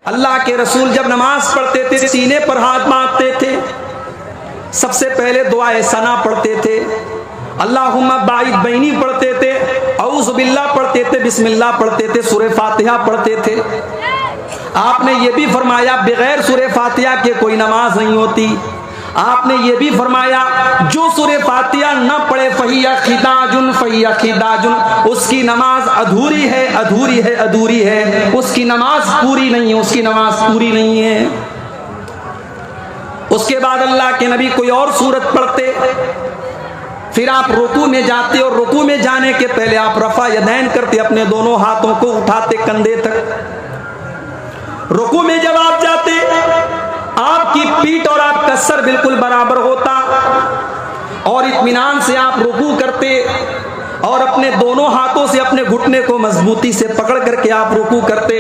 अल्लाह के रसूल जब नमाज पढ़ते थे सीने पर हाथ बांधते थे, सबसे पहले दुआए सना पढ़ते थे, अल्लाहुम्मा बाइद बैनी पढ़ते थे, औज़ु बिल्लाह पढ़ते थे, बिस्मिल्लाह पढ़ते थे, सूरे फातिहा पढ़ते थे। आपने ये भी फरमाया बगैर सूरे फातिहा के कोई नमाज नहीं होती। आपने ये भी फरमाया जो सूरे फातिहा न पढ़े फहिया खिदाजुन, उसकी नमाज अधूरी है, अधूरी है, अधूरी है, उसकी नमाज पूरी नहीं है, उसकी नमाज पूरी नहीं है। उसके बाद अल्लाह के नबी कोई और सूरत पढ़ते, फिर आप रुकू में जाते और रुकू में जाने के पहले आप रफा यदैन करते, अपने दोनों हाथों को उठाते कंधे तक। रुकू में जब आप जाते आपकी पीठ और आपका सर बिल्कुल बराबर होता और इत्मीनान से आप रुकू करते और अपने दोनों हाथों से अपने घुटने को मजबूती से पकड़ करके आप रुकू करते।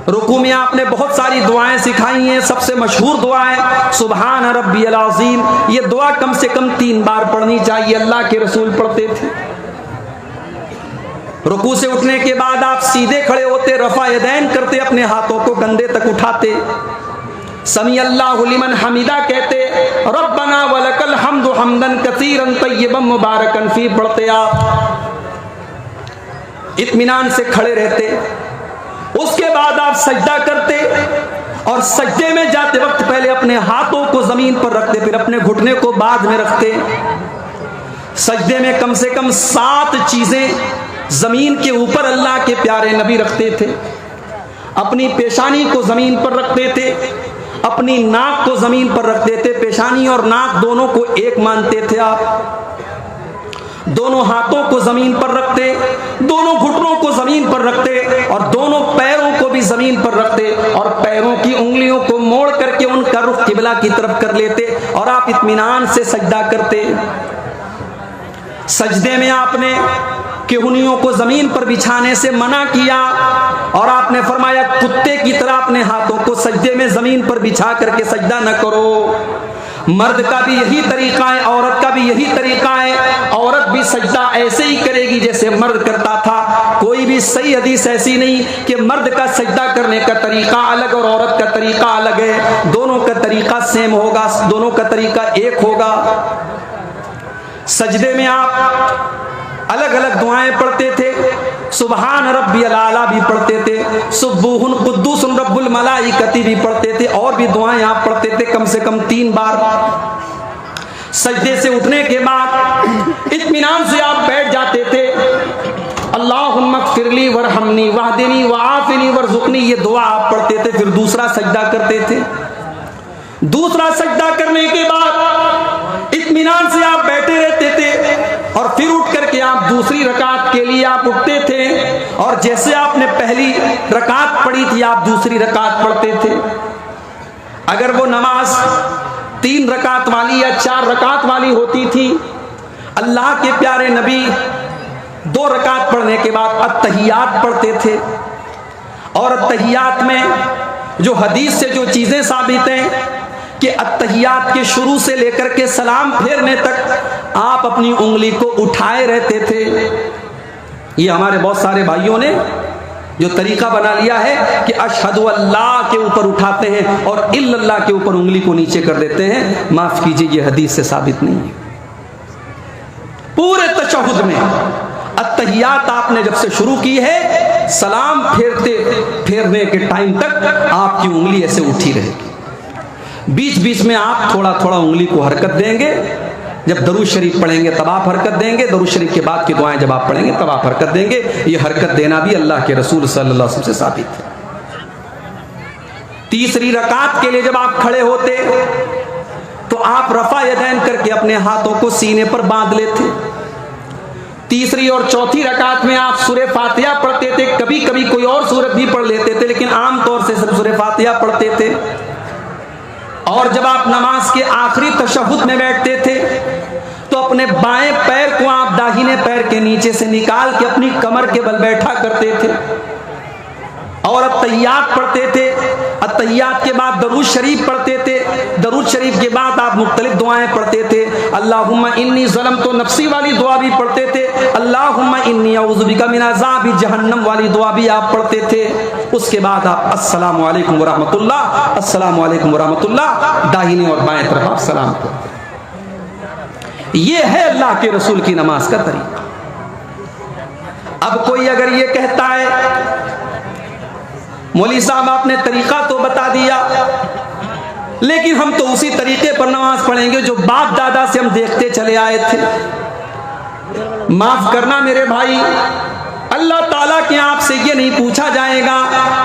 रुकू में आपने बहुत सारी दुआएं सिखाई हैं। सबसे मशहूर दुआ है सुभान रब्बियल अज़ीम। ये दुआ कम से कम 3 बार पढ़नी चाहिए, अल्लाह के रसूल पढ़ते थे। रुकू से उठने के बाद आप सीधे खड़े होते, रफा यदैन करते, अपने हाथों को कंधे तक उठाते, समी अल्लाहु लिमन हमीदा कहते, रब्बना वलकल हम्दु हम्दन कसीरन तय्यबन मुबारकन फी पढ़ते आप इत्मीनान से खड़े रहते। उसके बाद आप सजदा करते और सजदे में जाते वक्त पहले अपने हाथों को जमीन पर रखते, फिर अपने घुटने को बाद में रखते। सजदे में कम से कम 7 चीजें जमीन के ऊपर अल्लाह के प्यारे नबी रखते थे। अपनी पेशानी को जमीन पर रखते थे, अपनी नाक को जमीन पर रखते थे, पेशानी और नाक दोनों को एक मानते थे आप। दोनों हाथों को जमीन पर रखते, दोनों घुटनों को जमीन पर रखते और दोनों पैरों को भी जमीन पर रखते और पैरों की उंगलियों को मोड़ करके उनका रुख किबला की तरफ कर लेते और आप इत्मीनान से सजदा करते। सजदे में आपने केहुनियों को जमीन पर बिछाने से मना किया और आपने फरमाया कुत्ते की तरह अपने हाथों को सजदे में जमीन पर बिछा करके सजदा न करो। मर्द का भी यही तरीका है, औरत का भी यही तरीका है। औरत भी सजदा ऐसे ही करेगी जैसे मर्द करता था। कोई भी सही हदीस ऐसी नहीं कि मर्द का सजदा करने का तरीका अलग और औरत का तरीका अलग है। दोनों का तरीका सेम होगा, दोनों का तरीका एक होगा। सजदे में आप अलग अलग दुआएं पढ़ते थे। सुभान रब्बियल आला भी पढ़ते थे, सुब्बूहुन कुद्दूसुन रब्बुल मलाइकती भी पढ़ते थे और भी दुआएं आप पढ़ते थे कम से कम 3 बार। सजदे से उठने के बाद इत्मीनान से आप बैठ जाते थे। अल्लाहुम्मा ग़फ़िरली वरहमनी वहदिनी वआफ़िनी वरज़ुक़नी, ये दुआ आप पढ़ते थे। फिर दूसरा सजदा करते थे। दूसरा सजदा करने के बाद इत्मीनान से आप बैठे रहते थे और फिर उठ करके आप दूसरी रकात के लिए आप उठते थे और जैसे आपने पहली रकात पढ़ी थी आप दूसरी रकात पढ़ते थे। अगर वो नमाज 3 रकात वाली या 4 रकात वाली होती थी, अल्लाह के प्यारे नबी 2 रकात पढ़ने के बाद अत्तहियात पढ़ते थे और अत्तहियात में जो हदीस से जो चीजें साबित हैं कि अत्तहियात के शुरू से लेकर के सलाम फेरने तक आप अपनी उंगली को उठाए रहते थे। ये हमारे बहुत सारे भाइयों ने जो तरीका बना लिया है कि अशहदु अल्लाह के ऊपर उठाते हैं और इल्लल्लाह के ऊपर उंगली को नीचे कर देते हैं। माफ कीजिए, ये हदीस से साबित नहीं है। पूरे तशहुद में अत्तहियात आपने जब से शुरू की है, सलाम फेरने के टाइम तक आपकी उंगली ऐसे उठी रहेगी। बीच बीच में आप थोड़ा थोड़ा उंगली को हरकत देंगे। जब दरूद शरीफ पढ़ेंगे तब आप हरकत देंगे, दरूद शरीफ के बाद की दुआएं जब आप पढ़ेंगे तब आप हरकत देंगे। ये हरकत देना भी अल्लाह के रसूल सल्लल्लाहु अलैहि वसल्लम से साबित है। तीसरी रकात के लिए जब आप खड़े होते तो आप रफा यदैन करके अपने हाथों को सीने पर बांध लेते। तीसरी और चौथी रकात में आप सूरे फातिहा पढ़ते थे, कभी कभी कोई और सूरत भी पढ़ लेते थे, लेकिन आमतौर से सिर्फ सूरे फातिहा पढ़ते थे। और जब आप नमाज के आखिरी तशहुद में बैठते थे तो अपने बाएं पैर को आप दाहिने पैर के नीचे से निकाल के अपनी कमर के बल बैठा करते थे और अत्तहियात पढ़ते थे। अत्तहियात के बाद दरूद शरीफ पढ़ते थे, दरूद शरीफ के बाद आप मुख्तलिफ दुआएं पढ़ते थे। अल्लाहुम्मा इन्नी ज़लमतु नफ्सी वाली दुआ भी पढ़ते थे, अल्लाहुम्मा इन्नी अऊज़ु बिका मिन अज़ाबि जहन्नम वाली दुआ भी आप पढ़ते थे। उसके बाद आप अस्सलामु अलैकुम व रहमतुल्लाह, अस्सलामु अलैकुम व रहमतुल्लाह दाहिने और बाएं तरफ आप सलाम करते। ये है अल्लाह के रसूल की नमाज का तरीका। अब कोई अगर ये कहता है मौलवी साहब आपने तरीका तो बता दिया, लेकिन हम तो उसी तरीके पर नमाज पढ़ेंगे जो बाप दादा से हम देखते चले आए थे। माफ करना मेरे भाई, अल्लाह ताला के आपसे ये नहीं पूछा जाएगा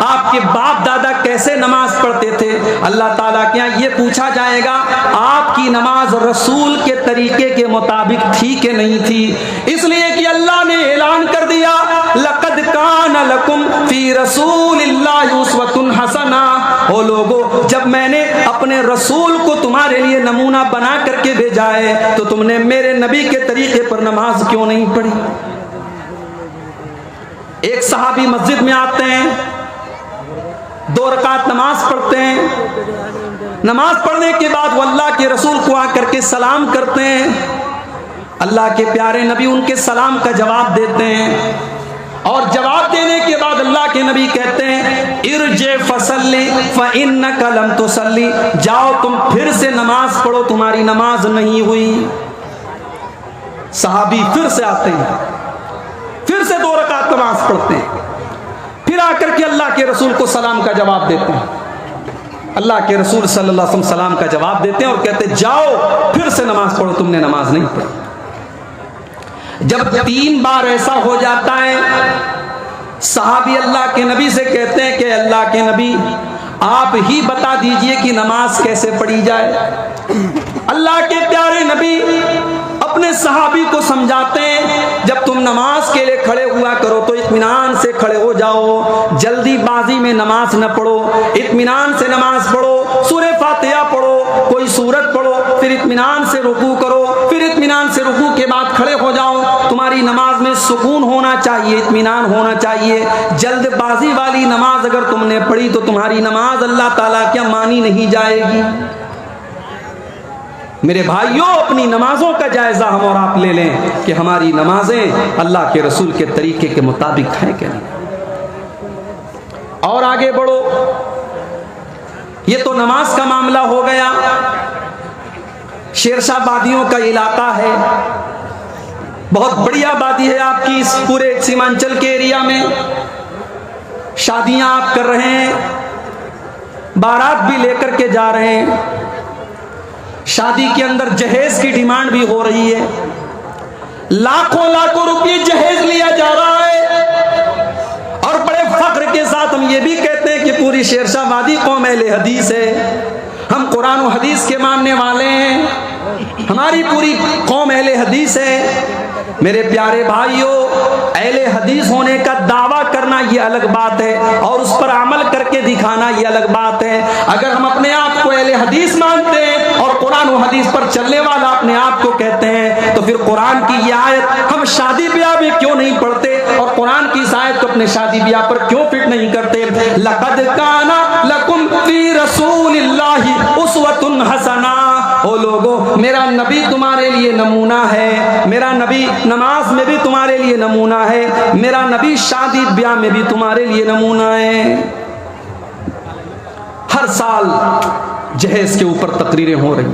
आपके बाप दादा कैसे नमाज पढ़ते थे। अल्लाह ताला के यहाँ ये पूछा जाएगा आपकी नमाज रसूल के तरीके के मुताबिक थी कि नहीं थी। इसलिए कि अल्लाह ने ऐलान कर दिया लक़द कान लकुम फी रसूलिल्लाहि उस्वतुन हसना। ओ लोगो, जब मैंने अपने रसूल को तुम्हारे लिए नमूना बना करके भेजा है तो तुमने मेरे नबी के तरीके पर नमाज क्यों नहीं पढ़ी। एक सहाबी मस्जिद में आते हैं, 2 रकात नमाज पढ़ते हैं, नमाज पढ़ने के बाद वो अल्लाह के रसूल को आकर के सलाम करते हैं। अल्लाह के प्यारे नबी उनके सलाम का जवाब देते हैं और जवाब देने के बाद अल्लाह के नबी कहते हैं इरजे फसल्ली फइन्नका लम तुसल्ली, जाओ तुम फिर से नमाज पढ़ो, तुम्हारी नमाज नहीं हुई। सहाबी फिर से आते हैं, फिर से 2 रकात नमाज पढ़ते हैं, फिर आकर के अल्लाह के रसूल को सलाम का जवाब देते हैं। अल्लाह के रसूल सल्लल्लाहु अलैहि वसल्लम सलाम का जवाब देते हैं और कहते हैं जाओ फिर से नमाज पढ़ो, तुमने नमाज नहीं पढ़ी। जब 3 बार ऐसा हो जाता है, सहाबी अल्लाह के नबी से कहते हैं कि अल्लाह के नबी आप ही बता दीजिए कि नमाज कैसे पढ़ी जाए। अल्लाह के प्यारे नबी अपने सहाबी को समझाते हैं जब तुम नमाज के लिए खड़े हुआ करो तो इत्मीनान से खड़े हो जाओ, जल्दीबाजी में नमाज न पढ़ो, इत्मीनान से नमाज पढ़ो, सूरह फातिहा पढ़ो, कोई सूरत पढ़ो, फिर इत्मीनान से रुकू करो, फिर इत्मीनान से रुकू के बाद खड़े हो जाओ। तुम्हारी नमाज में सुकून होना चाहिए, इत्मीनान होना चाहिए। जल्दबाजी वाली नमाज अगर तुमने पढ़ी तो तुम्हारी नमाज अल्लाह ताला क्या मानी नहीं जाएगी। मेरे भाइयों, अपनी नमाजों का जायजा हम और आप ले लें कि हमारी नमाजें अल्लाह के रसूल के तरीके के मुताबिक हैं कि नहीं। और आगे बढ़ो, ये तो नमाज का मामला हो गया। शेरशाह वादियों का इलाका है, बहुत बढ़िया वादी है आपकी इस पूरे सीमांचल के एरिया में। शादियां आप कर रहे हैं, बारात भी लेकर के जा रहे हैं, शादी के अंदर जहेज की डिमांड भी हो रही है, लाखों लाखों रुपये जहेज लिया जा रहा है। और बड़े फख्र के साथ हम ये भी कहते हैं कि पूरी शेरशाह वादी कौम अहले हदीस है, हम कुरान और हदीस के मानने वाले हैं, हमारी पूरी कौम अहले हदीस है। मेरे प्यारे भाइयों, अहले हदीस होने का दावा करना ये अलग बात है और उस पर अमल करके दिखाना ये अलग बात है। अगर हम अपने आप को अहले हदीस मानते हैं और कुरान और हदीस पर चलने वाला अपने आप को कहते हैं तो फिर कुरान की ये आयत हम शादी ब्याह में क्यों नहीं पढ़ते और कुरान की इस आयत को अपने शादी ब्याह पर क्यों फिट नहीं करते। लक़द काना लकुम फी रसूलिल्लाहि उस्वतुन हसना। ओ लोगो, मेरा नबी तुम्हारे लिए नमूना है, मेरा नबी नमाज में भी तुम्हारे लिए नमूना है, मेरा नबी शादी ब्याह में भी तुम्हारे लिए नमूना है। हर साल जहेज के ऊपर तकरीरें हो रही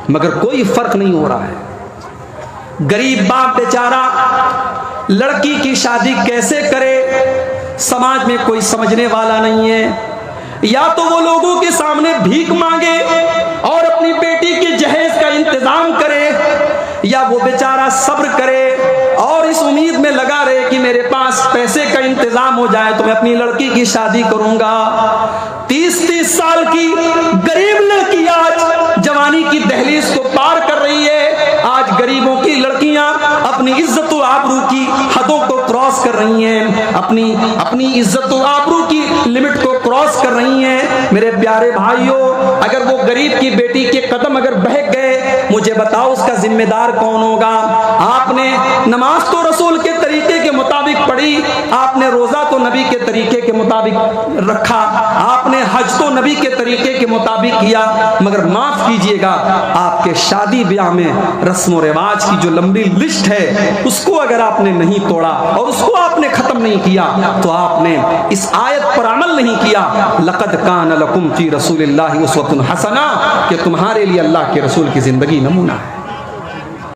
मगर कोई फर्क नहीं हो रहा है। गरीब बाप बेचारा लड़की की शादी कैसे करे, समाज में कोई समझने वाला नहीं है। या तो वो लोगों के सामने भीख मांगे और अपनी बेटी के जहेज का इंतजाम करे, या वो बेचारा सब्र करे और इस उम्मीद में लगा रहे कि मेरे पास पैसे का इंतजाम हो जाए तो मैं अपनी लड़की की शादी करूंगा। 30-30 साल की गरीब लड़की आज जवानी की दहलीज को पार कर रही है। आज गरीबों की लड़कियां अपनी इज्जत और आबरू की हदों को क्रॉस कर रही हैं, अपनी इज्जत और आबरू की लिमिट को क्रॉस कर रही हैं। मेरे प्यारे भाइयों, अगर वो गरीब की बेटी के कदम अगर बहक गए, मुझे बताओ उसका जिम्मेदार कौन होगा। आपने नमाज तो रसूल के तरीके के मुताबिक पढ़ी, आपने रोजा तो नबी के तरीके के मुताबिक रखा, आपने हज तो नबी के तरीके के मुताबिक किया, मगर माफ कीजिएगा आपके शादी ब्याह में रस्म रिवाज की जो लंबी लिस्ट है उसको अगर आपने नहीं तोड़ा और उसको आपने खत्म नहीं किया तो आपने इस आयत पर अमल नहीं किया, लक़द कान लकुम फी रसूलिल्लाहि उस्वतुन हसना, कि तुम्हारे लिए अल्लाह के रसूल की जिंदगी नमूना है।